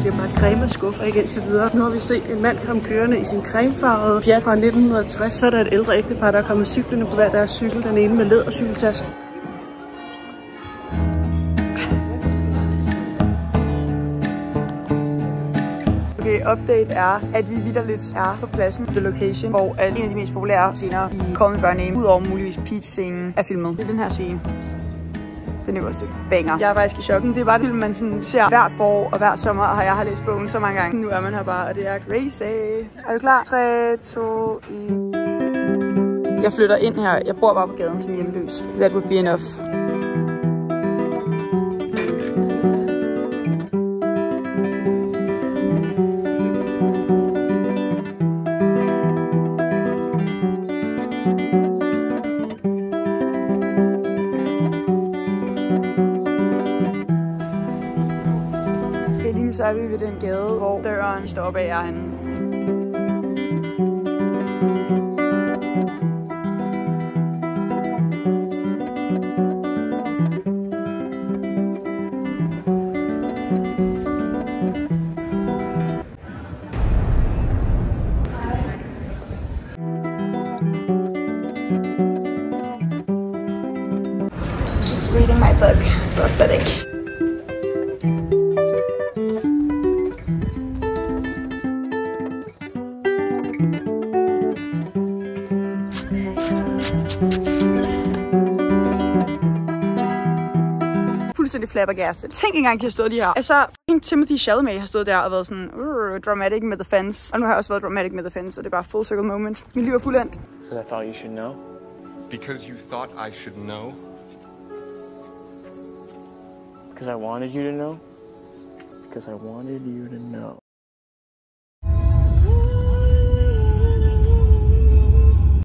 siger bare creme skuffer ikke indtil videre. Nu har vi set en mand komme kørende i sin cremefarvede Fiat fra 1960. Så er der et ældre ægtepar, der er kommet cyklerne på hver deres cykel. Den ene med lædercykeltaske. Okay, update er, at vi vitterligt er på pladsen, The Location, hvor en af de mest populære scener i Call Me By Name, udover muligvis Peach-scenen, er filmet. Det er den her scene. Den øverste banger. Jeg er faktisk i chokken. Det er bare det, man sådan ser hvert forår og hver sommer, og jeg har læst bogen så mange gange. Nu er man her bare, og det er crazy. Er du klar? 3, 2, 1. Jeg flytter ind her. Jeg bor bare på gaden som hjemløs. That would be enough. Så er vi ved den gade, hvor døren står bag jer henne. Just reading my book, so aesthetic. Fuldstændig flabbergastet. Tænk engang, de har stået de her. Altså, Timothée Chalamet har stået der og været sådan, dramatic med The Fence. Og nu har jeg også været dramatic med The Fence, og det er bare full circle moment. Mit liv er fuldendt. Because I thought you should know. Because you thought I should know? Because I wanted you to know. Because I wanted you to know.